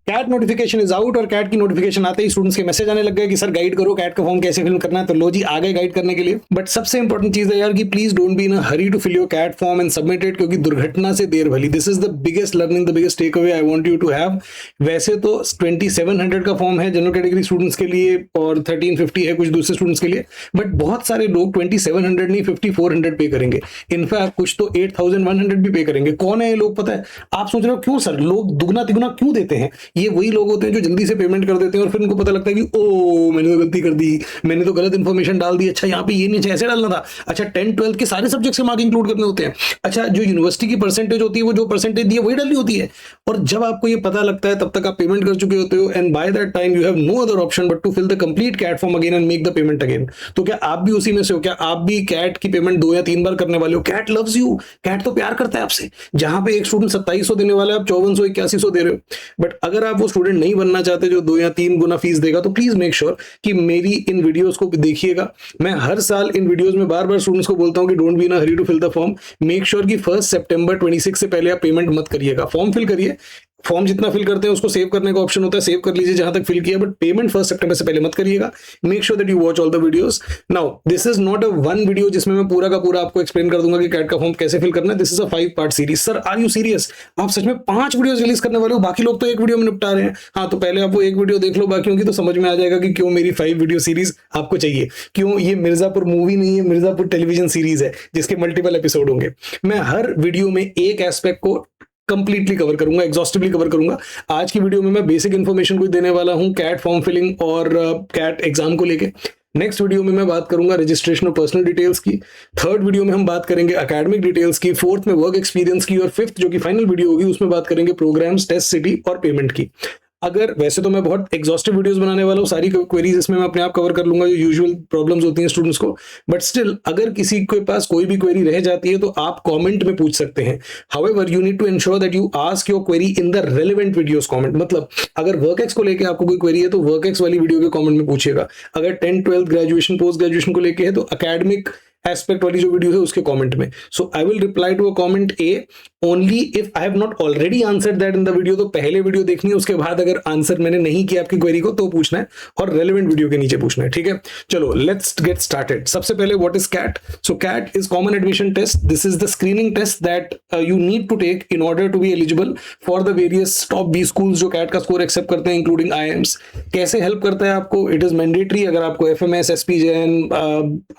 Cat notification is out और cat की notification आते ही स्टूडेंट्स के मैसेज आने लग गए कि सर गाइड करो कैट का फॉर्म कैसे फिल करना है। तो लो जी आ गए गाइड करने के लिए। बट सबसे इंपॉर्टेंट चीज है यार कि please don't be in a hurry to fill your CAT form and submit it, क्योंकि दुर्घटना से देर भली। This is the biggest learning, the biggest take away I want you to have. वैसे तो 2700 का फॉर्म है जनरल कैटेगरी स्टूडेंट्स के लिए और 1350 है कुछ दूसरे स्टूडेंट्स के लिए, बट बहुत सारे लोग 2700 नहीं 5400 पे करेंगे। इनफैक्ट कुछ तो 8100 भी पे करेंगे। कौन है ये लोग पता है? आप सोच रहे हो क्यों सर लोग दुगना तिगुना क्यों देते हैं? ये वही लोग होते हैं जो जल्दी से पेमेंट कर देते हैं और फिर उनको पता लगता है कि ओ मैंने तो गलती कर दी, मैंने तो गलत इंफॉर्मेशन डाल दी, अच्छा यहाँ पे ये नीचे ऐसे डालना था, अच्छा 10-12 के सारे सब्जेक्ट्स के मार्क इंक्लूड करने होते हैं, अच्छा जो यूनिवर्सिटी की परसेंटेज होती है वो जो परसेंटेज दी है वही डालनी होती है। और जब आपको ये पता लगता है तब तक आप पेमेंट कर चुके होते हो and by that time you have no other option but to fill the complete CAT form again and make the payment again. तो क्या आप भी उसी में से हो? क्या आप भी कैट की पेमेंट 2 या 3 बार करने वाले हो? कैट लव्स यू, कैट तो प्यार करता है आपसे। जहां पे एक स्टूडेंट 2700 देने वाला है आप 5481 दे रहे हो। बट अगर आप वो स्टूडेंट नहीं बनना चाहते जो 2 या 3 गुना फीस देगा तो प्लीज मेक श्योर कि मेरी इन वीडियोस को देखिएगा। मैं हर साल इन वीडियोस में बार बार स्टूडेंट्स को बोलता हूं कि don't be in a hurry to fill the form. Make sure कि 1 सितंबर 26 से पहले आप पेमेंट मत करिएगा। फॉर्म फिल करिए, फॉर्म जितना फिल करते हैं उसको सेव करने का ऑप्शन होता है, सेव कर लीजिए जहां तक फिल किया, बट पेमेंट 1 सितंबर से पहले मत करिएगा। Make sure that you watch all the videos. Now this is not a one video जिसमें मैं पूरा का पूरा आपको एक्सप्लेन कर दूंगा कि कैट का फॉर्म कैसे फिल करना है। This is a 5 part series. Sir are you serious? आप सच में 5 वीडियोस रिलीज करने वाले हो? बाकी लोग तो एक वीडियो में निपटा रहे हैं। हाँ तो पहले आप वो एक वीडियो देख लो, बाकी होंगी तो समझ में आ जाएगा कि क्यों मेरी 5 वीडियो सीरीज आपको चाहिए, क्यों ये मिर्जापुर मूवी नहीं है, मिर्जापुर टेलीविजन सीरीज है जिसके मल्टीपल एपिसोड होंगे। मैं हर वीडियो में एक एस्पेक्ट को कंप्लीटली कवर करूंगा, एग्जॉस्टिवली कवर करूंगा। आज की वीडियो में मैं बेसिक इन्फॉर्मेशन कुछ देने वाला हूं कैट फॉर्म फिलिंग और कैट एग्जाम को लेके। नेक्स्ट वीडियो में मैं बात करूंगा रजिस्ट्रेशन और पर्सनल डिटेल्स की। थर्ड वीडियो में हम बात करेंगे एकेडमिक डिटेल्स की। फोर्थ में वर्क एक्सपीरियंस की और फिफ्थ जो कि फाइनल वीडियो होगी उसमें बात करेंगे प्रोग्राम्स, टेस्ट सिटी और पेमेंट की। अगर वैसे तो मैं बहुत एग्जॉस्टिव वीडियोस बनाने वाला हूँ, सारी क्वेरीज इसमें मैं अपने आप कवर कर लूंगा जो यूजुअल प्रॉब्लम्स होती हैं स्टूडेंट्स को, बट स्टिल अगर किसी के पास कोई भी क्वेरी रह जाती है तो आप कमेंट में पूछ सकते हैं। However you need to ensure that you ask your query in the relevant videos comment. मतलब अगर वर्कएक्स को लेके आपको कोई क्वेरी है तो वर्कएक्स वाली वीडियो के कमेंट में पूछिएगा। अगर 10, 12 ग्रेजुएशन पोस्ट ग्रेजुएशन को लेके है तो एकेडमिक एस्पेक्ट वाली जो वीडियो है उसके कमेंट में। So I will reply to a comment a only if I have not already answered that in the video. तो पहले वीडियो देखनी है, उसके बाद अगर आंसर मैंने नहीं किया आपकी क्वेरी को तो पूछना है और रेलेवेंट वीडियो के नीचे पूछना है। ठीक है, चलो लेट्स गेट स्टार्टेड। सबसे पहले what is CAT? So CAT is common admission test. This is the screening test that you need to take in order to be eligible for the various top B schools जो CAT का score accept करते हैं including IIMs। कैसे help करता है आपको? It is mandatory. अगर आपको FMS, SP Jain,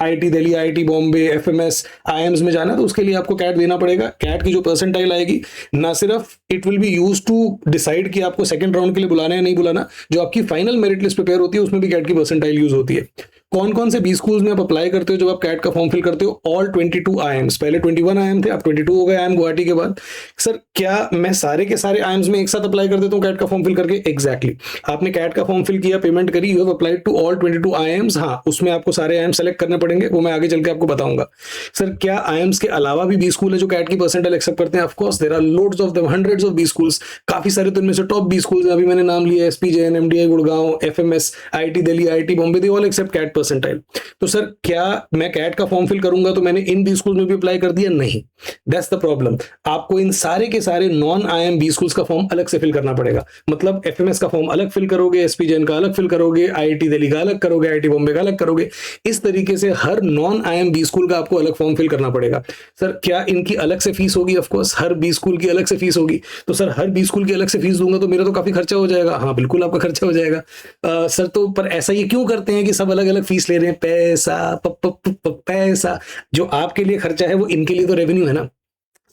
IIT Delhi, IIT Bombay, FMS, IIMs में जाना है तो उसके लिए आपको कैट देना पड़ेगा। कैट की जो परसेंटाइल आएगी ना सिर्फ it will be used to decide कि आपको सेकंड राउंड के लिए बुलाना है या नहीं बुलाना, जो आपकी फाइनल मेरिट लिस्ट प्रिपेयर होती है उसमें भी कैट की परसेंटाइल यूज होती है। कौन कौन से बी स्कूल्स में आप अप्लाई करते हो जब आप कैट का फॉर्म फिल करते हो? All 22 IIMs। पहले 21 IIM थे, अब 22 हो गए IIM गुवाहाटी के बाद। सर क्या मैं सारे के सारे IIMs में एक साथ अप्लाई कर देता हूँ कैट का फॉर्म फिल करके? एग्जैक्टली। आपने कैट का फॉर्म फिल किया, पेमेंट करी, you have applied to all 22 IIMs। हाँ उसमें आपको सारे IIMs सेलेक्ट करने पड़ेंगे, वो मैं आगे चल के आपको बताऊंगा। सर क्या IIMs के अलावा भी बी स्कूल है जो कैट की परसेंटाइल एक्सेप्ट करते हैं? Of course there are loads of them, hundreds of B schools. काफी सारे तो इनमें से टॉप बी स्कूल्स हैं, अभी मैंने नाम लिया SP Jain, MDI Gurgaon, FMS, IIT Delhi, IIT Bombay, they all accept CAT percentile. तो सर क्या मैं कैट का फॉर्म फिल करूंगा तो मैंने इन बी स्कूल में भी अप्लाई कर दिया? नहीं, दैट्स द प्रॉब्लम। आपको इन सारे के सारे नॉन IIM बी स्कूल्स का फॉर्म अलग से फिल करना पड़ेगा। मतलब FMS का फॉर्म अलग फिल करोगे, SP जैन का अलग फिल करोगे, IIT दिल्ली का अलग करोगे, IIT बॉम्बे का अलग करोगे। इस तरीके से हर नॉन IIM बी स्कूल का आपको अलग फॉर्म फिल करना पड़ेगा। सर क्या इनकी अलग से फीस होगी? ऑफकोर्स हर बी स्कूल की अलग से फीस होगी। तो सर हर बी स्कूल की अलग से फीस दूंगा तो मेरा तो काफी खर्चा हो जाएगा। हाँ बिल्कुल आपका खर्चा हो जाएगा। सर तो पर ऐसा ये क्यों करते हैं कि सब अलग अलग फीस ले रहे हैं? पैसा जो आपके लिए खर्चा है वो इनके लिए तो रेवेन्यू है ना।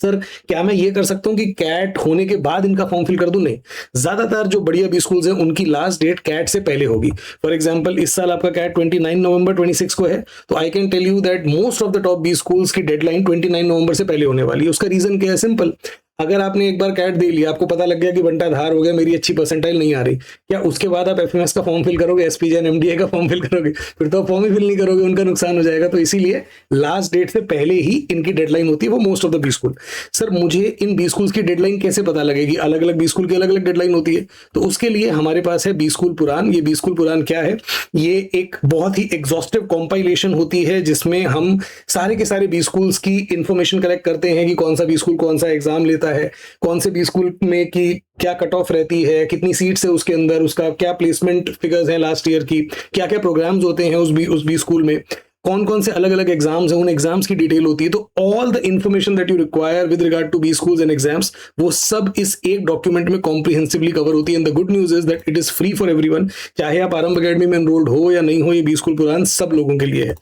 सर क्या मैं ये कर सकता हूं कि कैट होने के बाद इनका फॉर्म फिल कर दूं? नहीं, ज्यादातर जो बढ़िया बी स्कूल्स हैं उनकी लास्ट डेट कैट से पहले होगी। फॉर एग्जांपल इस साल आपका कैट 29 नवंबर 26 को है, तो I can tell you that most of the top B schools की डेडलाइन 29 नवंबर से पहले होने वाली है। उसका रीजन क्या है? सिंपल। अगर आपने एक बार कैट दे लिया, आपको पता लग गया कि बंटा धार हो गया, मेरी अच्छी परसेंटाइल नहीं आ रही, क्या उसके बाद आप FMS का फॉर्म फिल करोगे, SP जैन, MDI का फॉर्म फिल करोगे? फिर तो आप फॉर्म ही फिल नहीं करोगे, उनका नुकसान हो जाएगा। तो इसीलिए लास्ट डेट से पहले ही इनकी डेडलाइन होती है वो most of the B school. Sir मुझे इन बी स्कूल्स की डेडलाइन कैसे पता लगेगी? अलग अलग बी स्कूल की अलग अलग डेडलाइन होती है। तो उसके लिए हमारे पास है बी स्कूल पुराण। ये बी स्कूल पुराण क्या है? ये एक बहुत ही एग्जॉस्टिव कॉम्पाइलेशन होती है जिसमें हम सारे के सारे बी स्कूल्स की इंफॉर्मेशन कलेक्ट करते हैं कि कौन सा बी स्कूल कौन सा एग्जाम लेता होता है, कौन से बी स्कूल में की क्या कट ऑफ रहती है, कितनी सीट्स है उसके अंदर, उसका क्या प्लेसमेंट फिगर्स हैं लास्ट ईयर की, क्या क्या प्रोग्राम्स होते हैं उस बी स्कूल में, कौन कौन से अलग अलग एग्जाम्स हैं, उन एग्जाम्स की डिटेल होती है। तो all the information that you require with regard to B schools and exams, वो सब इस एक डॉक्यूमेंट में कॉम्प्रिहेंसिवली कवर होती है। And the good news is that it is free for everyone, चाहे आप आरंभ अकेडमी में एनरोल्ड हो या नहीं हो, ये बी स्कूल प्लान सब लोगों के लिए है।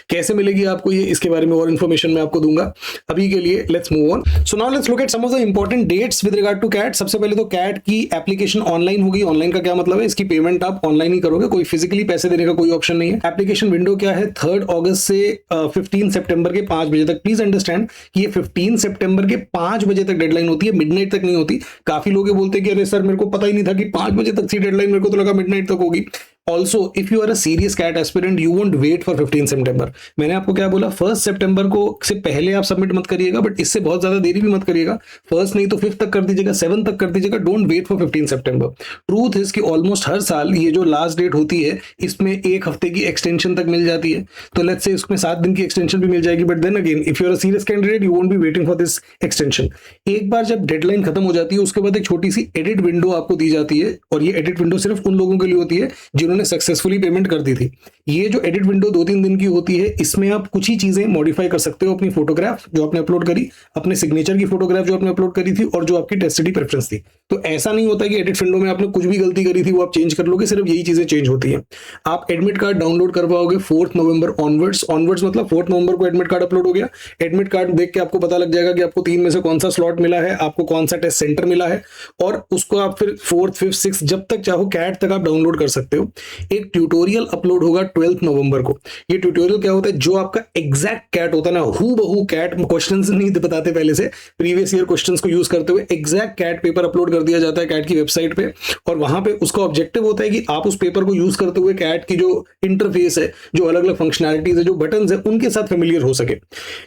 कैसे मिलेगी आपको ये, इसके बारे में और इन्फॉर्मेशन मैं आपको दूंगा। अभी के लिए let's move on. So now let's look at some of the important dates with regard to CAT. सबसे पहले तो कैट की एप्लीकेशन ऑनलाइन होगी। ऑनलाइन का क्या मतलब है, इसकी पेमेंट आप ऑनलाइन ही करोगे, कोई फिजिकली पैसे देने का कोई ऑप्शन नहीं है। एप्लीकेशन विंडो क्या है, 3 अगस्त से 15 सितंबर के 5 बजे तक। प्लीज अंडरस्टैंड कि ये 15 सितंबर के 5 बजे तक डेडलाइन होती है, मिडनाइट तक नहीं होती। काफी लोग बोलते हैं कि अरे सर मेरे को पता ही नहीं था कि 5 बजे तक थी डेडलाइन, मेरे को तो लगा मिडनाइट तक होगी। Also, if you are a serious CAT aspirant, you won't wait for 15 सितंबर। मैंने आपको क्या बोला, 1 सितंबर को से पहले आप सबमिट मत करिएगा, बट इससे बहुत ज्यादा देरी भी मत करिएगा। 1 नहीं तो 5 तक कर दीजिएगा, 7 तक कर दीजिएगा। डोंट वेट फॉर 15 सितंबर। ट्रूथ इज कि ऑलमोस्ट हर साल ये जो लास्ट डेट होती है, इसमें 1 हफ्ते की एक्सटेंशन तक मिल जाती है। तो लेट्स से इसमें 7 दिन की एक्सटेंशन भी मिल जाएगी, but then again if you are a serious candidate you won't be waiting for this extension. एक बार जब डेडलाइन खत्म हो जाती है, उसके बाद एक छोटी सी एडिट विंडो आपको दी जाती है, और ये एडिट विंडो सिर्फ उन लोगों के लिए होती है जिन्होंने सक्सेसफुली पेमेंट कर दी थी। ये जो एडिट विंडो 2-3 दिन की होती है, इसमें आप कुछ ही चीजें मॉडिफाई कर सकते हो। अपनी फोटोग्राफ जो आपने अपलोड करी, अपने सिग्नेचर की फोटोग्राफ जो आपने अपलोड करी थी, और जो आपकी टेस्टडी प्रेफरेंस थी। तो ऐसा नहीं होता कि एडिट विंडो में आपने कुछ भी गलती करी थी वो आप चेंज कर लोगे, सिर्फ यही चीजें चेंज होती हैं। आप एडमिट कार्ड डाउनलोड करवाओगे 4 नवंबर ऑनवर्ड्स मतलब 4 नवंबर को एडमिट कार्ड अपलोड हो गया। एडमिट कार्ड देख के आपको पता लग जाएगा कि आपको 3 में से कौन सा स्लॉट मिला है, आपको कौन सा टेस्ट सेंटर मिला है, और उसको आप फिर 4th, 5th, 6th जब तक चाहो कैट तक आप डाउनलोड कर सकते हो। एक ट्यूटोरियल अपलोड होगा 12 नवंबर को। ये ट्यूटोरियल क्या होता है, जो आपका एग्जैक्ट कैट होता है ना, हू बहू कैट, क्वेश्चंस नहीं बताते पहले से, प्रीवियस ईयर क्वेश्चंस को यूज करते हुए एग्जैक्ट कैट पेपर अपलोड कर दिया जाता है कैट की वेबसाइट पे। और वहां पे उसका ऑब्जेक्टिव होता है कि आप उस पेपर को यूज करते हुए कैट की जो इंटरफेस है, जो अलग अलग फंक्शनैलिटीज है, जो बटन है, उनके साथ फेमिलियर हो सके।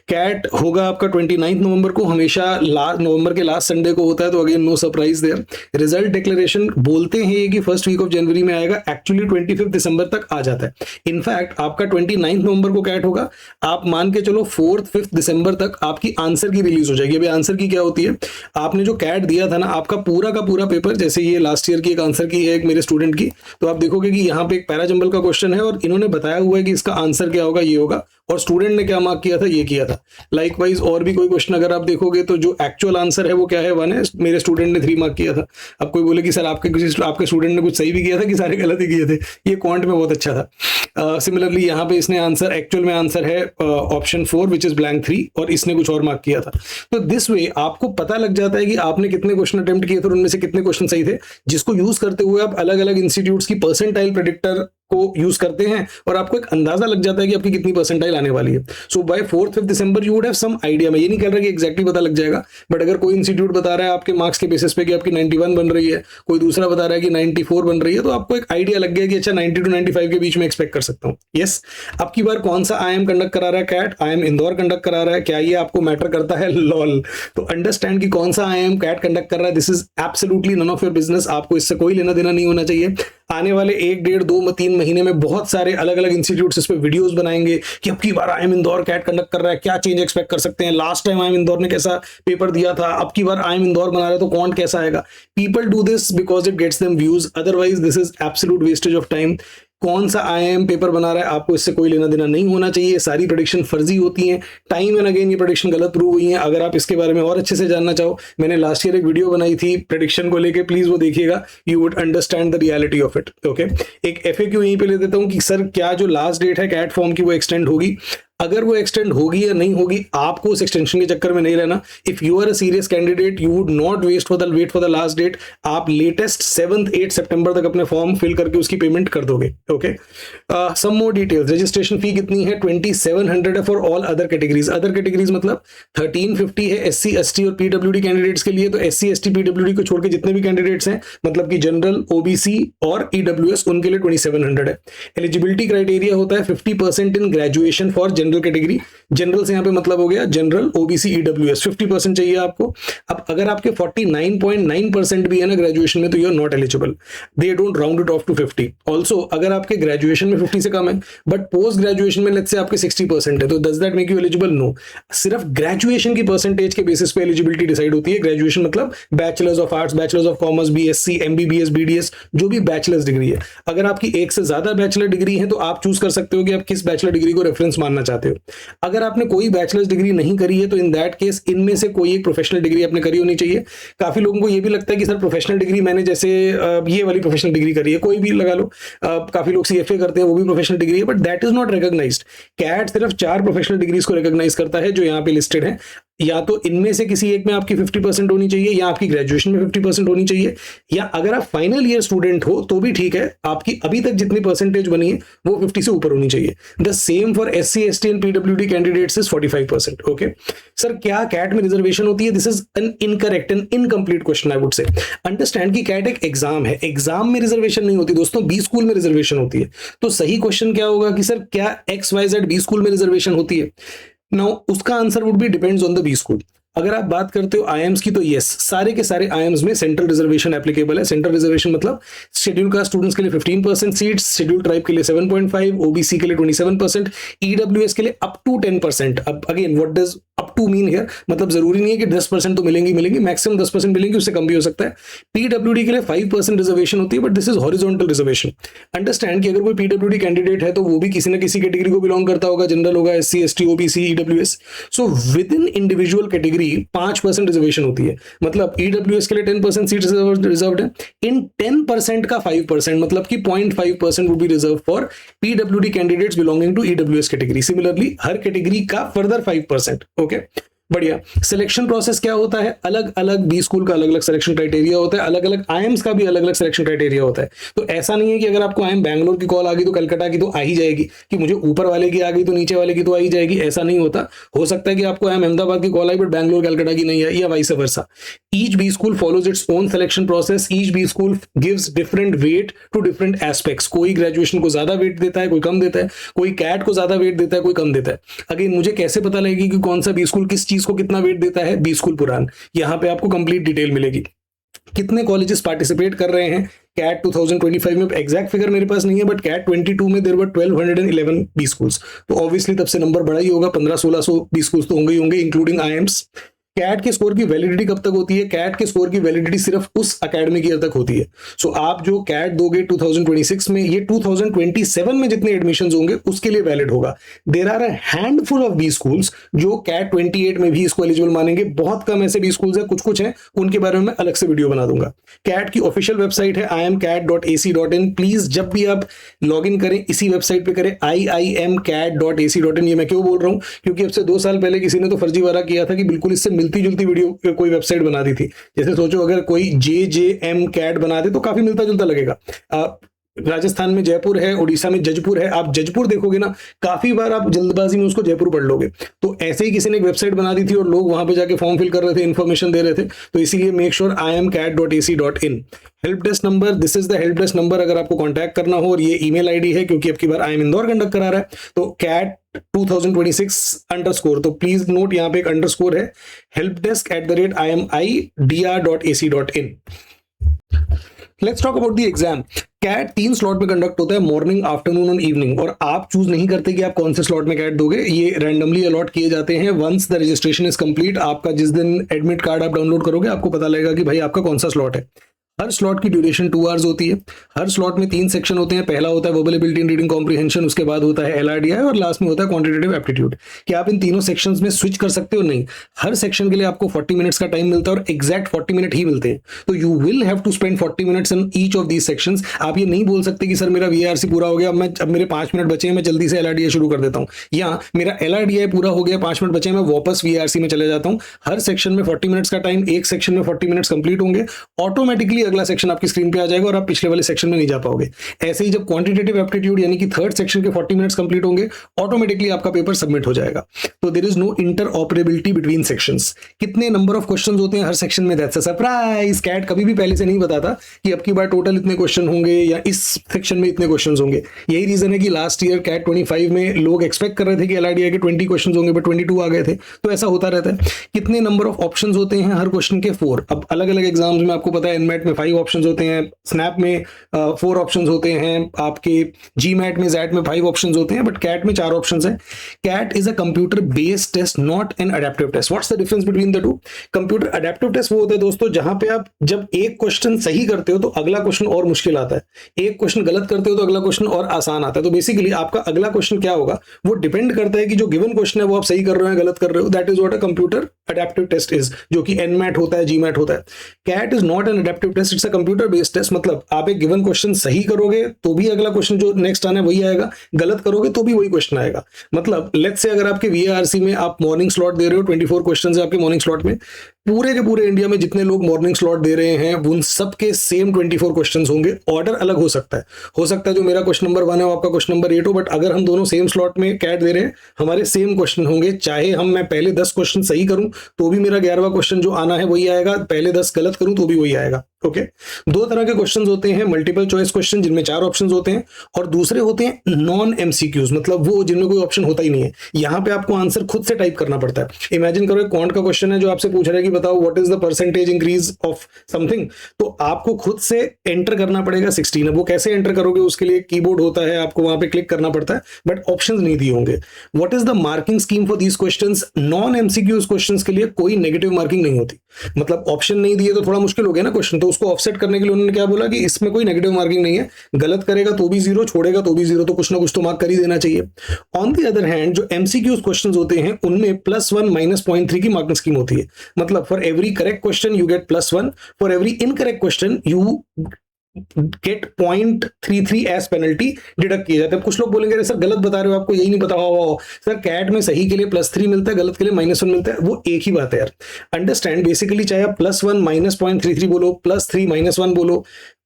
कैट होगा आपका 29 नवंबर को, हमेशा नवंबर के लास्ट संडे को होता है, तो again no surprise there. Result declaration बोलते हैं कि फर्स्ट वीक ऑफ जनवरी में आएगा, एक्चुअली 25 दिसंबर तक आ जाता है। इनफैक्ट आपका 29 नवंबर को कैट होगा, आप मान के चलो 4th, 5th दिसंबर तक आपकी आंसर की रिलीज हो जाएगी। अभी आंसर की क्या होती है, आपने जो कैट दिया था ना, आपका पूरा का पूरा पेपर, जैसे ये लास्ट ईयर की एक आंसर की है एक मेरे स्टूडेंट की, तो आप देखोगे कि यहाँ पे एक पैराजंबल का क्वेश्चन है और इन्होंने बताया हुआ है कि इसका आंसर क्या होगा, ये होगा, और स्टूडेंट ने क्या मार्क किया था, ये किया था। लाइकवाइज और भी कोई क्वेश्चन अगर आप देखोगे तो जो एक्चुअल आंसर है वो क्या है, 1 है, मेरे स्टूडेंट ने 3 मार्क किया था। अब कोई बोले कि सर आपके स्टूडेंट ने कुछ सही भी किया था कि सारे गलत ही किए थे, ये क्वांट में बहुत अच्छा था। सिमिलरली यहाँ पे इसने आंसर, एक्चुअल में आंसर है ऑप्शन 4 विच इज ब्लैंक 3, और इसने कुछ और मार्क किया था। तो दिस वे आपको पता लग जाता है कि आपने कितने क्वेश्चन अटेम्प्ट किए थे और उनमें से कितने क्वेश्चन सही थे, जिसको यूज करते हुए आप अलग अलग इंस्टीट्यूट्स की परसेंटाइल प्रेडिक्टर को यूज करते हैं, और आपको एक अंदाजा लग जाता है कि आपकी कितनी परसेंटाइल आने वाली है। So by 4th, 5th December you would have some idea. मैं ये नहीं कह रहा कि एग्जैक्टली पता लग जाएगा, बट अगर कोई इंस्टीट्यूट बता रहा है आपके मार्क्स के बेसिस पे कि आपकी 91 बन रही है, कोई दूसरा बता रहा है कि 94 बन रही है, तो आपको एक आइडिया लग गया कि अच्छा 90 to 95 के बीच में एक्सपेक्ट कर सकता हूँ। यस, अब की बार कौन सा IIM कंडक्ट करा रहा है कैट, IIM इंदौर कंडक्ट करा रहा है, क्या ये आपको मैटर करता है, लॉल। तो अंडरस्टैंड कि कौन सा IIM कैट कंडक्ट कर रहा है, this is absolutely none of your business. आपको इससे कोई लेना देना नहीं होना चाहिए। आने वाले 1, 1.5, 2, 3 महीने में बहुत सारे अलग अलग इंस्टीट्यूट्स इस पे वीडियोस बनाएंगे कि अब की बार IIM इंदौर कैट कंडक्ट कर रहा है, क्या चेंज एक्सपेक्ट कर सकते हैं, लास्ट टाइम IIM इंदौर ने कैसा पेपर दिया था, अब की बार IIM इंदौर बना रहा है तो कौन कैसा आएगा। People do this because it gets them views, otherwise this is absolute wastage of time. कौन सा IIM पेपर बना रहा है, आपको इससे कोई लेना देना नहीं होना चाहिए। सारी प्रेडिक्शन फर्जी होती हैं, टाइम एंड अगेन ये प्रेडिक्शन गलत प्रूव हुई हैं। अगर आप इसके बारे में और अच्छे से जानना चाहो, मैंने लास्ट ईयर एक वीडियो बनाई थी प्रेडिक्शन को लेके, प्लीज वो देखिएगा, you would understand the reality of it. Okay, एक FAQ यहीं पे ले देता हूँ कि सर क्या जो लास्ट डेट है कैट फॉर्म की वो एक्सटेंड होगी। अगर वो एक्सटेंड होगी या नहीं होगी, आपको उस एक्सटेंशन के चक्कर में नहीं रहना। If you are a serious candidate you would not wait for the last date. आप लेटेस्ट 7th, 8 सितंबर तक अपने फॉर्म फिल करके उसकी पेमेंट कर दोगे। Okay, some more details. Registration fee कितनी है, 2700 है for all other categories. Other categories मतलब 1350 है SC, ST और PWD कैंडिडेट्स के लिए। तो SC, ST, PWD को छोड़ के जितने भी कैंडिडेट्स हैं, मतलब कि जनरल, OBC और EWS, उनके लिए 2700 है। एलिजिबिलिटी क्राइटेरिया होता है 50% in graduation for general category. General से यहाँ पे मतलब हो गया जनरल, ओबीसी, ईडब्ल्यूएस 50% चाहिए आपको। अब अगर आपके 49.9% भी है ना ग्रेजुएशन में, तो you are not eligible, they don't round it off to 50। Also अगर आपके ग्रेजुएशन में 50 से कम है बट पोस्ट ग्रेजुएशन में लेट्स से आपके 60% है, तो does that make you eligible? No. सिर्फ ग्रेजुएशन की परसेंटेज के बेसिस पे एलिजिबिलिटी डिसाइड होती है। ग्रेजुएशन मतलब bachelors of arts, bachelors of commerce, BSc, MBBS, BDS, जो भी बैचलर्स डिग्री है। अगर आपकी एक से ज्यादा बैचलर डिग्री है तो आप चूज कर सकते हो कि आप किस बैचलर डिग्री को रेफरेंस मानना चाहते हो। अगर आपने कोई बैचलर्स डिग्री नहीं करी है तो इन दैट केस इनमें से कोई एक प्रोफेशनल डिग्री आपने करी होनी चाहिए। काफी लोगों को ये भी लगता है कि सर प्रोफेशनल डिग्री मैंने जैसे ये वाली प्रोफेशनल डिग्री करी है, कोई भी लगा लो, काफी लोग सीएफए करते हैं, वो भी प्रोफेशनल डिग्री है, but that is not recognised. CAT सिर्फ 4 प्रोफेशनल डिग्रीज को रिकॉग्नाइज करता है जो यहाँ पे लिस्टेड है। या तो इनमें से किसी एक में आपकी 50% होनी चाहिए, या आपकी ग्रेजुएशन में 50% होनी चाहिए, या अगर आप फाइनल ईयर स्टूडेंट हो तो भी ठीक है, आपकी अभी तक जितनी परसेंटेज बनी है वो 50 से ऊपर होनी चाहिए। The same for SC, ST and PWD candidates is 45%। Okay sir, क्या कैट में रिजर्वेशन होती है? This is an incorrect and incomplete question I would से। अंडरस्टैंड कि कैट एक एग्जाम है, एग्जाम में रिजर्वेशन नहीं होती दोस्तों, बी स्कूल में रिजर्वेशन होती है। तो सही क्वेश्चन क्या होगा कि सर क्या XYZ बी स्कूल में रिजर्वेशन होती है? नाउ उसका answer would be depends on the B school. अगर आप बात करते हो आईएम्स की, तो यस, सारे के सारे आईएम्स में सेंट्रल रिजर्वेशन एप्लीकेबल है। सेंट्रल रिजर्वेशन मतलब शेड्यूल कास्ट स्टूडेंट्स के लिए 15% सीट्स, शेड्यूल ट्राइब के लिए 7.5, ओबीसी के लिए 27%, ईडब्ल्यूएस के लिए अप टू 10%। अब again what does up to mean here? मतलब जरूरी नहीं है कि 10% तो मिलेंगी, मैक्सिमम 10% मिलेंगी, उससे कम भी हो सकता है। पीडब्ल्यूडी के लिए 5% रिजर्वेशन होती है, but this is horizontal reservation. Understand कि अगर कोई पीडब्ल्यूडी कैंडिडेट है तो वो भी किसी ना किसी कैटेगरी को बिलोंग करता होगा, जनरल होगा, SC, ST, OBC, EWS. So with in individual category 5% reservation होती है। मतलब ईडब्ल्यूएस के लिए 10% सीट रिजर्व्ड है। इन 10% का 5% मतलब कि 0.5% would be reserve for PWD candidates belonging to EWS category. Similarly हर कैटेगरी का फर्दर 5%। ओके बढ़िया। सिलेक्शन प्रोसेस क्या होता है? अलग अलग बी स्कूल का अलग अलग सिलेक्शन क्राइटेरिया होता है, अलग अलग आईएम्स का भी अलग अलग सिलेक्शन क्राइटेरिया होता है। तो ऐसा नहीं है कि अगर आपको आईएम बैंगलोर की कॉल आ गई तो कलकत्ता की तो आ ही जाएगी, कि मुझे ऊपर वाले की आ गई तो नीचे वाले की तो आ ही जाएगी, ऐसा नहीं होता। हो सकता है कि आपको आईएम अहमदाबाद की कॉल आई बट बैंगलोर कलकत्ता की नहीं है, या vice versa. Each B school follows its own selection process. Each B school gives different weight to different aspects. कोई ग्रेजुएशन को ज्यादा वेट देता है, कोई कम देता है, कोई कैट को ज्यादा वेट देता है, कोई कम देता है। अगेन मुझे कैसे पता लगेगी कि कौन सा बी स्कूल किस चीज को कितना वेट देता है? बी स्कूल पुरान, यहां पे आपको कंप्लीट डिटेल मिलेगी। कितने कॉलेजेस पार्टिसिपेट कर रहे हैं कैट 2025 में? एग्जैक्ट फिगर मेरे पास नहीं है, बट कैट 22 में देयर वर 1211 बी स्कूल्स। तो ऑब्वियसली तब से नंबर बड़ा ही होगा, 1500-1600 बी स्कूल्स तो होंगे ही होंगे, इंक्लूडिंग आईएम्स। कैट के स्कोर की वैलिडिटी कब तक होती है? कैट के स्कोर की वैलिडिटी सिर्फ उस एकेडमिक ईयर तक होती है। सो आप जो कैट दोगे 2026 में, ये 2027 में जितने एडमिशंस होंगे उसके लिए वैलिड होगा। There are a handful of B schools जो कैट 28 में भी इसको एलिजिबल मानेंगे। बहुत कम ऐसे बी स्कूल्स हैं, कुछ हैं, उनके बारे में मैं अलग से वीडियो बना दूंगा। कैट की ऑफिशियल वेबसाइट है iamcat.ac.in। प्लीज जब भी आप लॉग इन करें इसी वेबसाइट पे करें, iamcat.ac.in। ये मैं क्यों बोल रहा हूं? क्योंकि अब से 2 साल पहले किसी ने तो फर्जीवाड़ा किया था कि बिल्कुल इससे मिलती जुलती वीडियो कोई वेबसाइट बना दी थी। जैसे सोचो अगर कोई JJM कैट बना दे तो काफी मिलता जुलता लगेगा। राजस्थान में जयपुर है, उड़ीसा में जजपुर है। आप जजपुर देखोगे ना, काफी बार आप जल्दबाजी में उसको जयपुर पढ़ लोगे। तो ऐसे ही किसी ने एक वेबसाइट बना दी थी और लोग वहां पे जाके फॉर्म फिल कर रहे थे, इन्फॉर्मेशन दे रहे थे। तो इसीलिए make sure iamcat.ac.in। Help desk number, this is the help desk number अगर आपको कांटेक्ट करना हो, और ये ईमेल आईडी है क्योंकि अब की बार आईएम इंदौर कंडक्ट करा रहा है। तो कैट 2026 तो प्लीज नोट यहाँ पे एक अंडरस्कोर है, helpdesk@imidr.ac.in। Let's talk about the exam. CAT 3 slot में कंडक्ट होता है, मॉर्निंग, आफ्टरनून और इवनिंग। और आप चूज नहीं करते कि आप कौन से स्लॉट में कैट दोगे, ये रैंडमली अलॉट किए जाते हैं। Once the registration is complete, आपका जिस दिन एडमिट कार्ड आप डाउनलोड करोगे आपको पता लगेगा कि भाई आपका कौन सा स्लॉट है। हर स्लॉट की ड्यूरेशन 2 आवर्स होती है। हर स्लॉट में 3 सेक्शन होते हैं। पहला होता है verbal ability in reading comprehension, उसके बाद होता है LRDI और लास्ट में होता है क्वांटिटेटिव एप्टीट्यूड। क्या आप इन तीनों सेक्शंस में स्विच कर सकते हो? नहीं। हर सेक्शन के लिए आपको 40 मिनट्स का टाइम मिलता है और एग्जैक्ट 40 मिनट ही मिलते हैं। तो you will have to spend 40 minutes in each of these sections. आप ये नहीं बोल सकते कि सर मेरा VARC पूरा हो गया, अब मेरे 5 मिनट बचे हैं, मैं जल्दी से LRDI शुरू कर देता हूं, या मेरा LRDI पूरा हो गया, 5 मिनट बचे हैं, मैं वापस VARC में चले जाता हूं। हर सेक्शन में 40 मिनट्स का टाइम, एक सेक्शन में 40 मिनट्स कंप्लीट होंगे। ऑटोमेटिकली ही अगला सेक्शन आपकी स्क्रीन पे आ जाएगा और आप पिछले वाले सेक्शन में नहीं जा पाओगे। ऐसे ही जब क्वांटिटेटिव एप्टीट्यूड यानी कि थर्ड सेक्शन के 40 मिनट्स कंप्लीट होंगे, ऑटोमेटिकली आपका पेपर सबमिट हो जाएगा। तो there is no interoperability between sections. कितने नंबर ऑफ क्वेश्चंस होते हैं हर सेक्शन में, दैट्स अ सरप्राइज। कैट कभी भी पहले से नहीं बताता कि अब की बार टोटल इतने क्वेश्चन होंगे या इस सेक्शन में इतने क्वेश्चंस होंगे। यही रीजन है कि लास्ट ईयर कैट 25 में लोग एक्सपेक्ट कर रहे थे कि एलआरडीआई के 20 क्वेश्चंस होंगे, बट 22 आ गए थे। तो ऐसा होता रहता है। कितने नंबर ऑफ ऑप्शंस होते हैं हर क्वेश्चन के? 4। अब अलग अलग एग्जाम्स में आपको पता है, एनमेट में 5 ऑप्शंस होते हैं, स्नैप में 4 ऑप्शंस होते हैं, आपके जीमैट में, जैट में 5 ऑप्शंस होते हैं, बट कैट में 4 ऑप्शंस हैं। CAT is a computer based test, not an adaptive test. What's the difference between the two? Computer adaptive test वो होता है दोस्तों जहां पे आप जब एक क्वेश्चन सही करते हो तो अगला क्वेश्चन और मुश्किल आता है, एक क्वेश्चन गलत करते हो तो अगला क्वेश्चन और आसान आता है। तो बेसिकली आपका अगला क्वेश्चन क्या होगा वो डिपेंड करता है कि जो गिवन क्वेश्चन है वो आप सही कर रहे हो या गलत कर रहे हो। That is what a computer adaptive test is, जो कि एनमैट होता है, जीमैट होता है। CAT is not an adaptive test, it's a computer based test. मतलब आप एक गिवन क्वेश्चन सही करोगे तो भी अगला क्वेश्चन जो नेक्स्ट आना है वही आएगा, गलत करोगे तो भी वही क्वेश्चन आएगा। मतलब लेट्स से अगर आपके वीएआरसी में आप मॉर्निंग स्लॉट दे रहे हो, 24 क्वेश्चन है आपके मॉर्निंग स्लॉट में, पूरे के पूरे इंडिया में जितने लोग मॉर्निंग स्लॉट दे रहे हैं उन सबके सेम 24 क्वेश्चंस होंगे। ऑर्डर अलग हो सकता है जो मेरा क्वेश्चन नंबर 1 है वो आपका क्वेश्चन नंबर 8 हो, बट अगर हम दोनों सेम स्लॉट में कैट दे रहे हैं हमारे सेम क्वेश्चन होंगे। चाहे मैं पहले 10 क्वेश्चन सही करूं तो भी मेरा 11वां क्वेश्चन जो आना है वही आएगा, पहले 10 गलत करूं तो भी वही आएगा। ओके, 2 तरह के क्वेश्चंस होते हैं, मल्टीपल चॉइस क्वेश्चन जिनमें 4 ऑप्शंस होते हैं, और दूसरे होते हैं नॉन एमसीक्यूज, मतलब वो जिनमें कोई ऑप्शन होता ही नहीं है। यहां पे आपको आंसर खुद से टाइप करना पड़ता है। इमेजिन करो एक क्वांट का क्वेश्चन है जो आपसे पूछ रहा है कि बताओ what is the percentage increase of something, तो आपको खुद से एंटर करना पड़ेगा 16। अब वो कैसे एंटर करोगे, उसके लिए कीबोर्ड होता है, आपको वहां पे क्लिक करना पड़ता है, बट ऑप्शंस नहीं दिए होंगे। What is the marking scheme for these questions? Non MCQs questions के लिए कोई नेगेटिव मार्किंग नहीं होती। मतलब ऑप्शन नहीं दिए तो थोड़ा मुश्किल हो गया ना क्वेश्चन, तो उसको ऑफसेट करने के लिए उन्होंने क्या बोला कि इसमें कोई नेगेटिव मार्किंग नहीं है, गलत करेगा तो भी 0, छोड़ेगा तो भी 0, तो कुछ ना कुछ तो मार्क कर ही देना चाहिए। ऑन द अदर हैंड जो एमसीक्यूज क्वेश्चंस होते हैं उनमें +1 -0.3 की मार्किंग स्कीम होती है। मतलब for every correct question you get +1, for every incorrect question you get 0.33 as penalty deduct किए जाते हैं। कुछ लोग बोलेंगे अरे सर गलत बता रहे हो, आपको यही नहीं पता हो। सर कैट में सही के लिए +3 मिलता है, गलत के लिए -1 मिलता है, वो एक ही बात है यार। अंडरस्टैंड, बेसिकली चाहे आप +1 -0.33 बोलो, +3 -1 बोलो,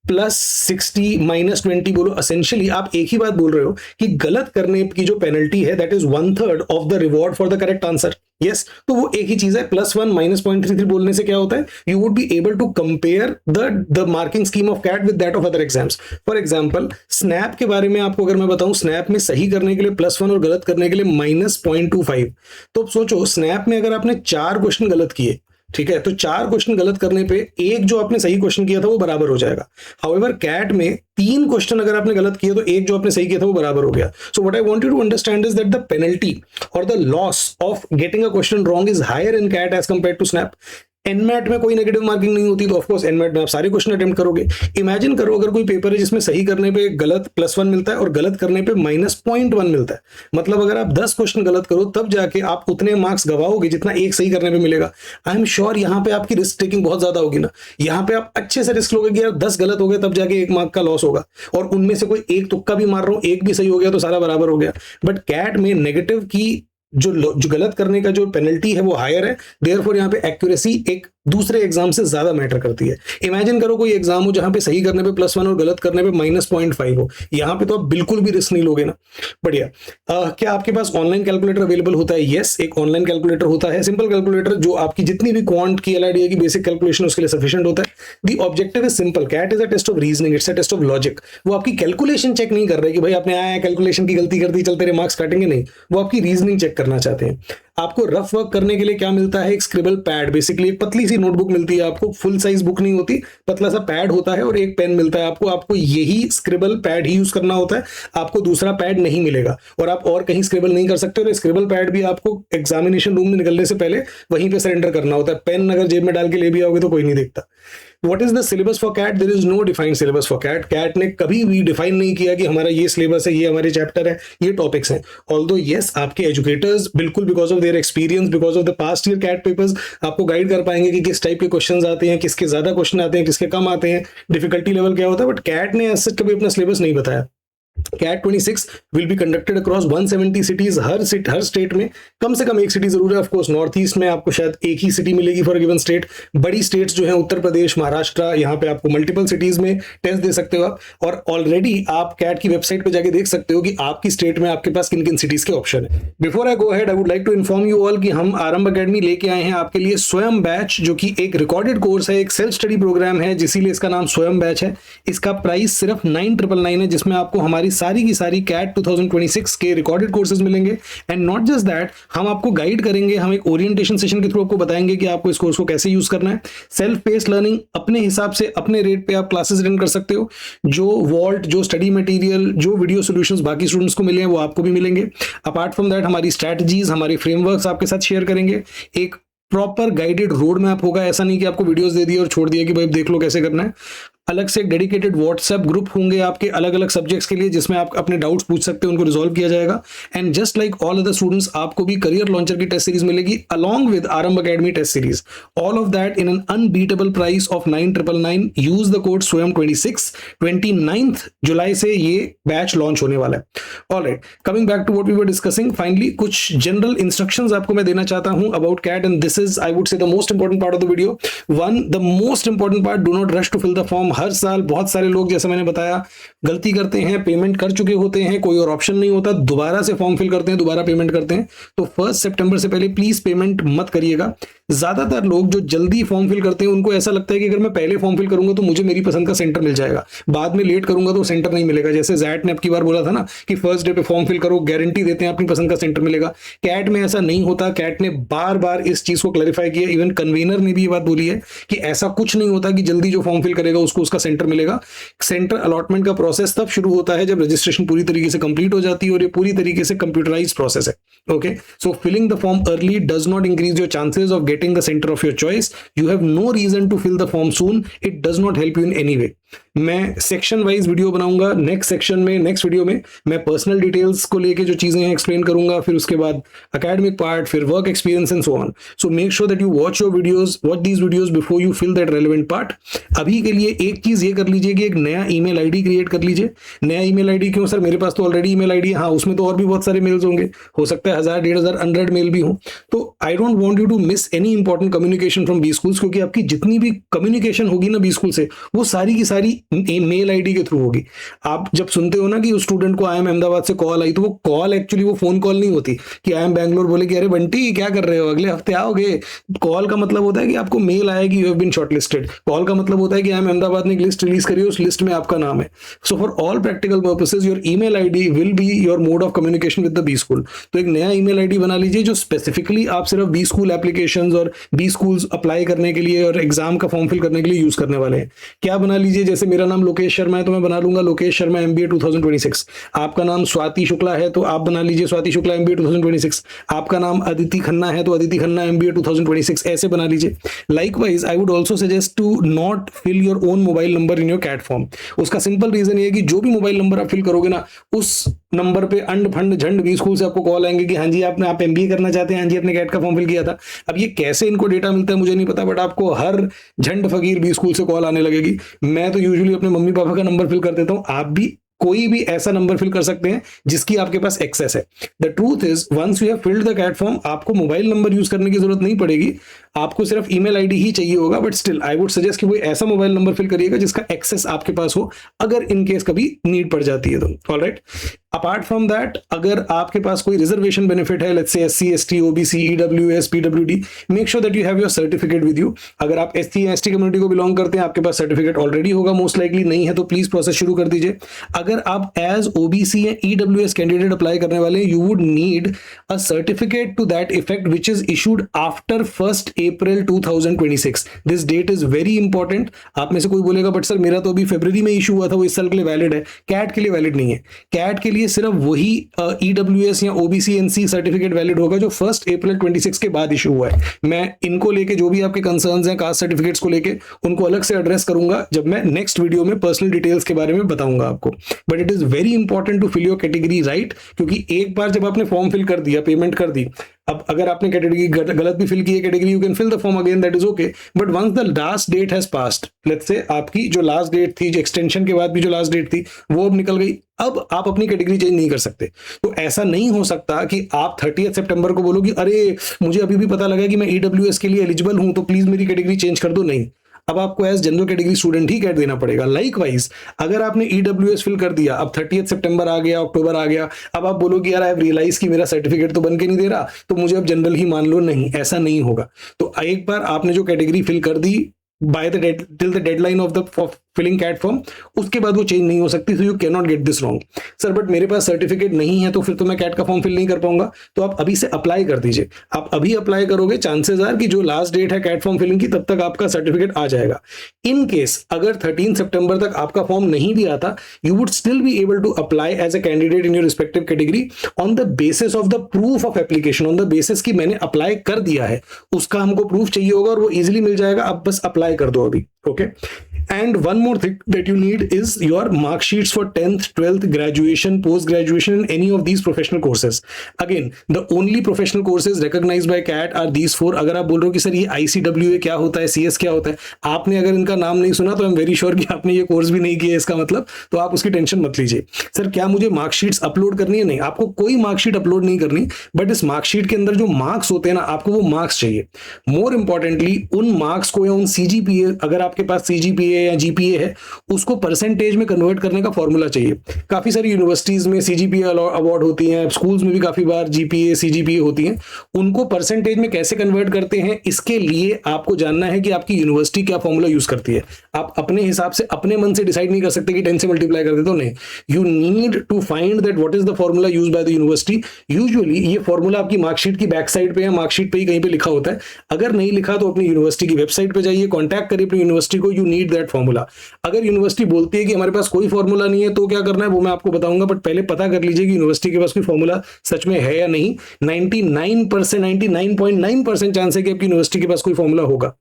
+60 -20 बोलो, एसेंशियली आप एक ही बात बोल रहे हो कि गलत करने की जो पेनल्टी है that is 1/3 of the reward for the correct answer. Yes, तो वो एक ही चीज है। +1 -0.33 बोलने से क्या होता है, you would be able to compare the marking scheme of CAT with that of other exams. For example SNAP के बारे में आपको अगर मैं बताऊं, स्नैप में सही करने के लिए +1 और गलत करने के लिए -0.25। तो अब सोचो स्नैप में अगर आपने 4 क्वेश्चन गलत किए, ठीक है, तो 4 क्वेश्चन गलत करने पे एक जो आपने सही क्वेश्चन किया था वो बराबर हो जाएगा। हाउएवर कैट में 3 क्वेश्चन अगर आपने गलत किया तो एक जो आपने सही किया था वो बराबर हो गया। So what I want you to understand is that the penalty और the loss of getting a question wrong is higher in CAT as compared to SNAP. NMAT में कोई नेगेटिव मार्किंग नहीं होती, तो ऑफकोर्स एनमैट में आप सारे question attempt करोगे। इमेजिन करो अगर कोई पेपर है जिसमें सही करने पे गलत +1 मिलता है और गलत करने पे -0.1 मिलता है। मतलब अगर आप 10 क्वेश्चन गलत करो तब जाके आप उतने मार्क्स गवाओगे जितना एक सही करने पे मिलेगा। आई एम श्योर यहाँ पे आपकी रिस्क टेकिंग बहुत ज्यादा होगी ना। यहाँ पे आप अच्छे से रिस्क लोगे कि यार 10 गलत हो गए तब जाके 1 मार्क का लॉस होगा, और उनमें से कोई एक तुक्का भी मार रहा हूं, एक भी सही हो गया तो सारा बराबर हो गया। बट कैट में नेगेटिव की जो गलत करने का जो पेनल्टी है वो हायर है, देयरफॉर यहाँ पे एक्यूरेसी एक दूसरे एग्जाम से ज्यादा मैटर करती है। इमेजिन करो कोई एग्जाम हो जहां पे सही करने पे +1 और गलत करने पे -0.5 हो, यहां पे तो आप बिल्कुल भी रिस्क नहीं लोगे ना। बढ़िया। क्या आपके पास ऑनलाइन कैलकुलेटर अवेलेबल होता है? यस, एक ऑनलाइन कैलकुलेटर होता है, सिंपल कैलकुलेटर जो आपकी जितनी भी क्वांट की एलआरडीआई की बेसिक कैलकुलेशन उसके लिए सफिशिएंट होता है। The objective is simple, CAT is a test of reasoning, it's a test of logic. वो आपकी कैलकुलेशन चेक नहीं कर रहे कि भाई आपने आया कैलकुलेशन की गलती कर दी चल तेरे मार्क्स काटेंगे, नहीं, वो आपकी रीजनिंग चेक करना चाहते हैं। आपको रफ वर्क करने के लिए क्या मिलता है? एक स्क्रिबल पैड, बेसिकली एक पतली सी नोटबुक मिलती है आपको, फुल साइज बुक नहीं होती, पतला सा पैड होता है और एक पेन मिलता है आपको यही स्क्रिबल पैड ही यूज करना होता है, आपको दूसरा पैड नहीं मिलेगा और आप और कहीं स्क्रिबल नहीं कर सकते। और स्क्रिबल पैड भी आपको एग्जामिनेशन रूम में निकलने से पहले वहीं पे सरेंडर करना होता है। पेन अगर जेब में डाल के ले भी आओगे तो कोई नहीं देखता। What is the syllabus for CAT? There is no defined syllabus for CAT. CAT ने कभी भी डिफाइन नहीं किया कि हमारा ये सिलेबस है, ये हमारे चैप्टर है, ये टॉपिक्स हैं। Although yes, आपके एजुकेटर्स बिल्कुल because of their experience, because of the past year CAT papers आपको गाइड कर पाएंगे कि किस टाइप के क्वेश्चंस आते हैं, किसके ज्यादा क्वेश्चन आते हैं, किसके कम आते हैं, डिफिकल्टी लेवल क्या होता है। बट कैट ने ऐसे कभी अपना सिलेबस नहीं बताया। CAT 26 will be conducted across 170 cities, हर स्टेट में कम से कम एक सिटी जरूर है। ऑफ कोर्स नॉर्थ ईस्ट में आपको शायद एक ही सिटी मिलेगी फॉर गिवन स्टेट। बड़ी स्टेट्स जो है उत्तर प्रदेश, महाराष्ट्र, यहाँ पे आपको मल्टीपल सिटीज में टेस्ट दे सकते हो आप। और ऑलरेडी आप कैट की वेबसाइट पे जाके देख सकते हो कि आपकी स्टेट में आपके पास किन किन सिटीज के ऑप्शन है। Before I go ahead, I would like to inform you all कि हम आरंभ अकेडमी लेके आए हैं आपके लिए स्वयं बैच, जो कि एक रिकॉर्डेड कोर्स है, एक सेल्फ स्टडी प्रोग्राम है, इसीलिए इसका नाम स्वयं बैच है। इसका प्राइस सिर्फ 9,999 है, जिसमें आपको हमारी सारी की सारी कैट 2026 के रिकॉर्डेड कोर्सेज मिलेंगे। एंड नॉट जस्ट दैट, हम आपको गाइड करेंगे, हम एक ओरिएंटेशन सेशन के थ्रू आपको बताएंगे कि आपको इस कोर्स को कैसे यूज करना है। सेल्फ पेस्ड लर्निंग, अपने हिसाब से अपने रेट पे आप क्लासेस रन कर सकते हो। जो वॉल्ट, जो स्टडी मटेरियल, जो वीडियो सॉल्यूशंस बाकी स्टूडेंट्स को मिले हैं वो आपको भी मिलेंगे। अपार्ट फ्रॉम दैट हमारी स्ट्रैटेजीज, हमारे फ्रेमवर्क्स आपके साथ शेयर करेंगे। एक प्रॉपर गाइडेड रोड मैप होगा, ऐसा नहीं कि आपको वीडियोस दे दिए और छोड़ दिया कि भाई देख लो कैसे करना है। अलग से डेडिकेटेड व्हाट्सएप ग्रुप होंगे आपके अलग अलग सब्जेक्ट्स के लिए, जिसमें आप अपने डाउट्स पूछ सकते हैं, उनको रिजॉल्व किया जाएगा। And just like all other students, आपको भी करियर लॉन्चर की टेस्ट सीरीज मिलेगी along with Aarambh academy test series, all of that in an unbeatable price of 9,999। Use the code Swayam 26। 29 जुलाई से ये बैच लॉन्च होने वाला है। Alright, coming back to what we were discussing, finally कुछ general instructions आपको मैं देना चाहता हूं about CAT, and this is I would say the most important part of the video. One, the most important part, do not rush to fill the form. हर साल बहुत सारे लोग, जैसे मैंने बताया, गलती करते हैं, पेमेंट कर चुके होते हैं, कोई और ऑप्शन नहीं होता, दोबारा से फॉर्म फिल करते हैं, दोबारा पेमेंट करते हैं। तो 1 सितंबर से पहले प्लीज पेमेंट मत करिएगा। ज्यादातर लोग जो जल्दी फॉर्म फिल करते हैं उनको ऐसा लगता है कि अगर मैं पहले फॉर्म फिल करूंगा तो मुझे मेरी पसंद का सेंटर मिल जाएगा, बाद में लेट करूंगा तो सेंटर नहीं मिलेगा। जैसे जैट ने अब की बार बोला था ना कि फर्स्ट डे पे फॉर्म फिल करो, गारंटी देते हैं अपनी पसंद का सेंटर मिलेगा। कैट में ऐसा नहीं होता। कैट ने बार बार इस चीज को क्लैरिफाई किया, इवन कन्वीनर ने भी ये बात बोली है कि ऐसा कुछ नहीं होता कि जल्दी जो फॉर्म फिल करेगा उसको उसका सेंटर मिलेगा। सेंटर अलॉटमेंट का प्रोसेस तब शुरू होता है जब रजिस्ट्रेशन पूरी तरीके से कंप्लीट हो जाती है, और ये पूरी तरीके से कंप्यूटराइज प्रोसेस है। Okay, so filling the form early does not increase your chances of getting the centre of your choice. You have no reason to fill the form soon. It does not help you in any way. मैं section wise video बनाऊंगा। Next section में, next video में मैं personal details को लेके जो चीजें हैं एक्सप्लेन करूंगा, फिर उसके बाद एकेडमिक पार्ट, फिर work experience and so on. So make sure that you watch your videos, watch these videos before you fill that relevant part. अभी के लिए एक चीज ये कर लीजिए कि एक नया ईमेल आईडी क्रिएट कर लीजिए। नया ईमेल आईडी क्यों सर, मेरे पास तो ऑलरेडी ईमेल आईडी है। हाँ, उसमें तो और भी बहुत सारे मेल्स होंगे, हो सकता है 1000, 1500, 100 मेल भी हो। तो I don't want you to miss any important communication from B schools, क्योंकि आपकी जितनी भी कम्युनिकेशन होगी ना बी स्कूल से, वो सारी की सारी मेल आईडी के थ्रू होगी। आप जब सुनते हो ना कि उस स्टूडेंट को आई एम अहमदाबाद से कॉल आई, तो वो कॉल एक्चुअली वो फोन कॉल नहीं होती कि आई एम बैंगलोर बोले कि अरे बंटी क्या कर रहे हो, अगले हफ्ते आओगे। कॉल का मतलब होता है कि आपको मेल आएगी, you have been shortlisted. Call का मतलब होता है कि आई एम अहमदाबाद ने एक लिस्ट रिलीज करी है, उस लिस्ट में आपका नाम है। So for all practical purposes your email ID will be your mode of communication with the B school. तो एक नया ईमेल आईडी बना लीजिए जो स्पेसिफिकली आप सिर्फ बी स्कूल एप्लीकेशंस और बी स्कूल्स अप्लाई करने के लिए और एग्जाम का फॉर्म फिल करने के लिए यूज करने वाले हैं। क्या बना लीजिए, जैसे मेरा नाम लोकेश शर्मा है तो मैं बना लूंगा लोकेश शर्मा MBA 2026। आपका नाम स्वाति शुक्ला है तो आप बना लीजिए स्वाति शुक्ला MBA 2026। आपका नाम अदिति खन्ना है तो अदिति खन्ना MBA 2026 ऐसे बना लीजिए। Likewise I would also suggest to not fill your own mobile number in your CAT form. उसका सिंपल रीजन ये है कि जो भी मोबाइल नंबर आप फिल करोगे ना, उस नंबर पे अंड फंड झंड बी स्कूल से आपको कॉल आएंगे कि हाँ जी आप MBA करना चाहते हैं, हाँ जी आपने कैट का फॉर्म फिल किया था। अब ये कैसे इनको डेटा मिलता है मुझे नहीं पता, बट आपको हर झंड फकीर बी स्कूल से कॉल आने लगेगी। मैं तो यूजुअली अपने मम्मी पापा का नंबर फिल कर देता हूँ, आप भी कोई भी ऐसा नंबर फिल कर सकते हैं जिसकी आपके पास एक्सेस है। The truth is once you have filled the CAT form, आपको मोबाइल नंबर यूज करने की जरूरत नहीं पड़ेगी, आपको सिर्फ ईमेल आईडी ही चाहिए होगा। But still I would suggest कि कोई ऐसा मोबाइल नंबर फिल करिएगा जिसका एक्सेस आपके पास हो, अगर इन केस कभी नीड पड़ जाती है तो। ऑलराइट, अपार्ट फ्रॉम दैट, अगर आपके पास कोई रिजर्वेशन बेनिफिट है, let's say SC ST OBC EWS PWD, make sure that you have your certificate with you. अगर आप SC ST कम्युनिटी को बिलोंग करते हैं, आपके पास सर्टिफिकेट ऑलरेडी होगा मोस्ट लाइकली, नहीं है तो प्लीज प्रोसेस शुरू कर दीजिए। अगर आप एज OBC या EWS कैंडिडेट अप्लाई करने वाले, you would need a certificate to that effect which is issued after 1 April 2026। This date is very important. आप में से कोई बोलेगा बट सर मेरा तो अभी फरवरी में इशू हुआ था, वो इस साल के लिए वैलिड है। कैट के लिए वैलिड नहीं है। कैट के लिए सिर्फ वही EWS या OBC NC सर्टिफिकेट वैलिड होगा जो 1 अप्रैल 26 के बाद इशू हुआ है। मैं इनको लेके जो भी आपके कंसर्न्स हैं कास्ट सर्टिफिकेट्स को लेके, उनको अलग से एड्रेस करूंगा जब मैं नेक्स्ट वीडियो में पर्सनल डिटेल्स के बारे में बताऊंगा आपको। But it is very important to fill your category right, क्योंकि एक बार जब आपने फॉर्म फिल कर दिया, पेमेंट कर दी, अब अगर आपने कैटेगरी गलत भी फिल की है category, you can fill the form again, that is okay. But once the last date has passed, let's say आपकी जो लास्ट डेट थी, जो एक्सटेंशन के बाद भी जो लास्ट डेट थी वो अब निकल गई, अब आप अपनी कैटेगरी चेंज नहीं कर सकते। तो ऐसा नहीं हो सकता कि आप 30 सितंबर को बोलो कि अरे मुझे अभी भी पता लगा कि मैं ईडब्ल्यूएस के लिए एलिजिबल हूं तो प्लीज मेरी कैटेगरी चेंज कर दो। नहीं, अब आपको एज जनरल कैटेगरी स्टूडेंट ही कैट देना पड़ेगा। लाइकवाइज अगर आपने ईडब्ल्यूएस फिल कर दिया, अब 30 सितंबर आ गया, अक्टूबर आ गया, अब आप बोलो कि यार आई हैव रियलाइज कि मेरा सर्टिफिकेट तो बन के नहीं दे रहा, तो मुझे अब जनरल ही मान लो। नहीं, ऐसा नहीं होगा। तो एक बार आपने जो कैटेगरी फिल कर दी by the till the deadline of the filling CAT form, उसके बाद वो चेंज नहीं हो सकती। So you can not get this wrong. Sir but मेरे पास सर्टिफिकेट नहीं है तो फिर तो मैं कैट का फॉर्म फिल नहीं कर पाऊंगा। तो आप अभी से अप्लाई कर दीजिए। आप अभी अप्लाई करोगे, चांसेस आर कि जो लास्ट डेट है कैट फॉर्म फिलिंग की तब तक आपका सर्टिफिकेट आ जाएगा। इन केस अगर 13 सितंबर तक आपका फॉर्म नहीं भी आता, you would still be able to apply as a candidate in your respective category on the basis of the proof of application, on the basis कि मैंने अप्लाई कर दिया है, उसका हमको प्रूफ चाहिए होगा और वो इजिली मिल जाएगा। आप बस अप्लाई कर दो अभी। Okay, and one more thing that you need is your mark sheets for 10th 12th graduation, post graduation in any of these professional courses. Again, the only professional courses recognized by CAT are these 4. अगर आप बोल रहे हो कि sir ये ICWA क्या होता है, CS क्या होता है, आपने अगर इनका नाम नहीं सुना तो आई एम वेरी श्योर कि आपने ये कोर्स भी नहीं किया इसका मतलब, तो आप उसकी टेंशन मत लीजिए। सर क्या मुझे मार्कशीट्स अपलोड करनी है? नहीं, आपको कोई मार्कशीट अपलोड नहीं करनी, बट इस मार्कशीट के अंदर जो मार्क्स होते हैं ना, आपको वो मार्क्स चाहिए। मोर इंपॉर्टेंटली उन मार्क्स को या उन CGPA, अगर आपके पास CGPA या GPA है, उसको परसेंटेज में कन्वर्ट करने का फॉर्मूला चाहिए। काफी सारी यूनिवर्सिटीज में CGPA अवार्ड होती हैं, स्कूल्स में भी काफी बार GPA CGPA होती हैं। उनको परसेंटेज में कैसे कन्वर्ट करते हैं, इसके लिए आपको जानना है कि आपकी यूनिवर्सिटी क्या फॉर्मूला यूज करती है। आप अपने हिसाब से अपने मन से डिसाइड नहीं कर सकते कि 10 से मल्टीप्लाई कर देते हो। नहीं, you need to find that what is the formula used by the university. Usually ये फॉर्मूला आपकी मार्कशीट की बैक साइड पे या मार्कशीट पे ही कहीं पे लिखा होता है। अगर नहीं लिखा तो अपनी यूनिवर्सिटी की वेबसाइट पे जाइए, कॉन्टैक्ट करिए अपनी यूनिवर्सिटी को, यू नीड दैट फॉर्मूला। अगर यूनिवर्सिटी बोलती है कि हमारे पास कोई फॉर्मूला नहीं है तो क्या करना है वो मैं आपको बताऊंगा, बट पहले पता कर लीजिए कि यूनिवर्सिटी के पास कोई फॉर्मूला सच में है या नहीं। 99.9% चांस है कि आपकी यूनिवर्सिटी के पास कोई फॉर्मूला होगा।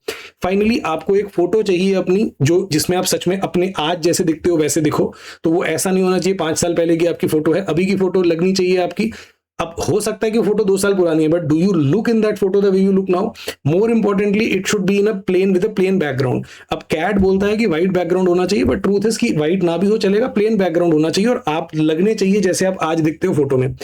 फाइनली आपको एक फोटो चाहिए अपनी, जो जिसमें आप सच में अपने आज जैसे दिखते हो वैसे दिखो। तो वो ऐसा नहीं होना चाहिए 5 साल पहले की आपकी फोटो है, अभी की फोटो लगनी चाहिए आपकी। अब हो सकता है कि फोटो 2 साल पुरानी है, but do you look in that photo the way you look now? More importantly it should be in a plain with a plain background. अब कैट बोलता है कि व्हाइट बैकग्राउंड होना चाहिए, बट ट्रूथ इज कि व्हाइट ना भी हो चलेगा, प्लेन बैकग्राउंड होना चाहिए और आप लगने चाहिए जैसे आप आज दिखते हो फोटो में।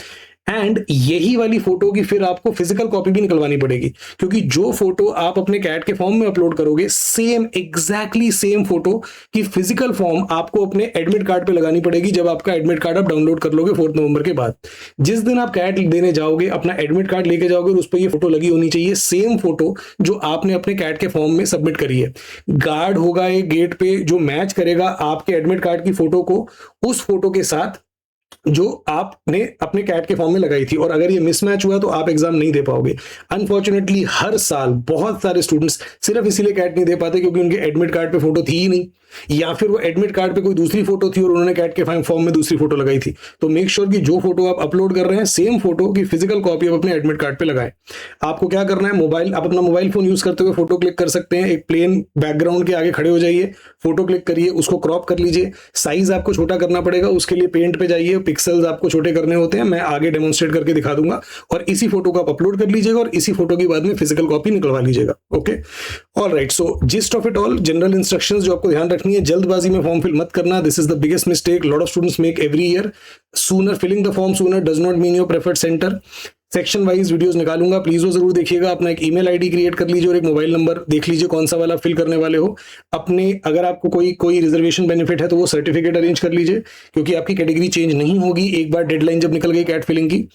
एंड यही वाली फोटो की फिर आपको फिजिकल कॉपी भी निकलवानी पड़ेगी, क्योंकि जो फोटो आप अपने कैट के फॉर्म में अपलोड करोगे, सेम एग्जैक्टली सेम फोटो की फिजिकल फॉर्म आपको अपने एडमिट कार्ड पे लगानी पड़ेगी जब आपका एडमिट कार्ड आप डाउनलोड कर लोगे 4 नवंबर के बाद। जिस दिन आप कैट देने जाओगे, अपना एडमिट कार्ड लेके जाओगे और उस पर ये फोटो लगी होनी चाहिए, सेम फोटो जो आपने अपने कैट के फॉर्म में सबमिट करी है। गार्ड होगा एक गेट पे जो मैच करेगा आपके एडमिट कार्ड की फोटो को उस फोटो के साथ जो आपने अपने कैट के फॉर्म में लगाई थी, और अगर ये मिसमैच हुआ तो आप एग्जाम नहीं दे पाओगे। अनफॉर्चुनेटली हर साल बहुत सारे स्टूडेंट्स सिर्फ इसीलिए कैट नहीं दे पाते क्योंकि उनके एडमिट कार्ड पे फोटो थी ही नहीं, या फिर वो एडमिट कार्ड पे कोई दूसरी फोटो थी और उन्होंने कैट के फॉर्म में दूसरी फोटो लगाई थी। तो मेक श्योर कि जो फोटो आप अपलोड कर रहे हैं सेम फोटो की फिजिकल कॉपी आप अपने एडमिट कार्ड पे लगाएं। आपको क्या करना है, मोबाइल, आप अपना मोबाइल फोन यूज करते हुए फोटो क्लिक कर सकते हैं। एक प्लेन बैकग्राउंड के आगे खड़े हो जाइए, फोटो क्लिक करिए, उसको क्रॉप कर लीजिए। साइज आपको छोटा करना पड़ेगा, उसके लिए पेंट पे जाइए, पिक्सल्स आपको छोटे करने होते हैं, मैं आगे डेमोन्स्ट्रेट करके दिखा दूंगा। और इसी फोटो को आप अपलोड कर लीजिएगा और इसी फोटो की बाद में फिजिकल कॉपी निकलवा लीजिएगा। Okay, alright, so gist of it all, general instructions जो आपको ध्यान रखनी है, जल्दबाजी में फॉर्म फिल मत करना। This is the biggest mistake lot of students make every year. Sooner filling the form sooner does not mean your preferred centre. Section wise videos निकालूंगा, प्लीज वो जरूर देखिएगा। अपना एक ईमेल आईडी क्रिएट कर लीजिए और एक मोबाइल नंबर देख लीजिए कौन सा वाला फिल करने वाले हो। अपने अगर आपको कोई रिजर्वेशन बेनिफिट है तो वो सर्टिफिकेट अरेंज कर लीजिए, क्योंकि आपकी कैटेगरी चेंज नहीं होगी एक बार डेडलाइन जब निकल गई कैट फिलिंग की।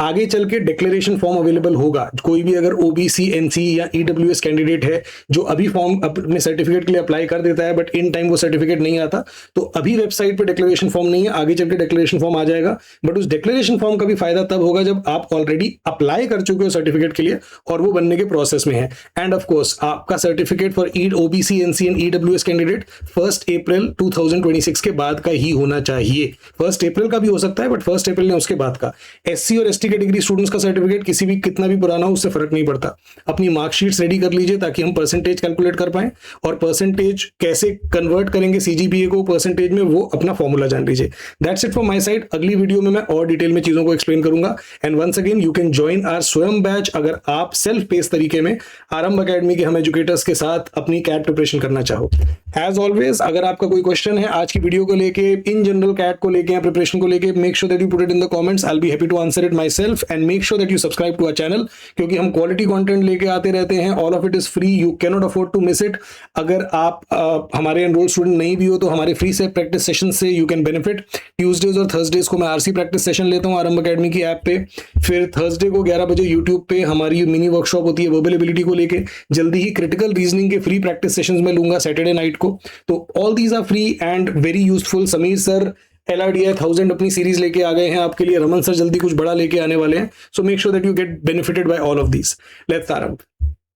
आगे चल के डिक्लेरेशन फॉर्म अवेलेबल होगा। कोई भी अगर OBC NC या EWS कैंडिडेट है जो अभी फॉर्म अपने सर्टिफिकेट के लिए अप्लाई कर देता है बट इन टाइम वो सर्टिफिकेट नहीं आता, तो अभी वेबसाइट पे डिक्लेरेशन फॉर्म नहीं है, आगे चल के डिक्लेरेशन फॉर्म आ जाएगा। बट उस डिक्लेरेशन फॉर्म का भी फायदा तब होगा जब आप ऑलरेडी अप्लाई कर चुके हो सर्टिफिकेट के लिए और वो बनने के प्रोसेस में है। एंड ऑफ कोर्स आपका certificate for OBC NC and EWS candidate 1 April 2026 के बाद का ही होना चाहिए। 1 अप्रैल का भी हो सकता है बट 1 अप्रैल ने उसके बाद का। SC और ST एससी कैटेगरी स्टूडेंट्स का सर्टिफिकेट किसी भी कितना भी पुराना हो उससे फर्क नहीं पड़ता। अपनी मार्कशीट्स रेडी कर लीजिए ताकि हम परसेंटेज कैलकुलेट कर पाए, और परसेंटेज कैसे कन्वर्ट करेंगे सीजीपीए को परसेंटेज में वो अपना फॉर्मूला जान लीजिए। That's it from my side. अगली वीडियो में मैं और डिटेल में चीजों को एक्सप्लेन करूंगा। And once again you can join our Swayam batch अगर आप सेल्फ पेस तरीके में आरंभ एकेडमी के हम एजुकेटर्स के साथ अपनी कैट प्रिपरेशन करना चाहो। एज ऑलवेज अगर आपका कोई क्वेश्चन है आज की वीडियो को लेके, इन जनरल कैट को लेके या प्रिपरेशन को लेके, make sure that you put it in the comments. I will be happy to answer it myself. And make sure that you subscribe to our channel, क्योंकि हम quality content लेके आते रहते हैं। All of it is free, you can not afford to miss it. अगर आप हमारे enrol student नहीं भी हो तो हमारे फ्री से प्रैक्टिस सेशन से यू कैन बेनिफिट। ट्यूसडेज और थर्सडेज को मैं आरसी प्रैक्टिस सेशन लेता हूँ आरंभ एकेडमी की ऐप पे। फिर थर्सडे को 11 बजे यूट्यूब पे हमारी मिनी वर्कशॉप होती है वर्बल एबिलिटी को लेके। जल्दी ही क्रिटिकल रीजनिंग के फ्री प्रैक्टिस सेशंस में लूंगा सैटरडे नाइट को। तो all these are free and very useful. Sameer sir LRDI 1000 अपनी सीरीज लेके आ गए हैं आपके लिए। रमन सर जल्दी कुछ बड़ा लेके आने वाले हैं। सो make sure that you get benefited bye all of these. Let's आरंभ।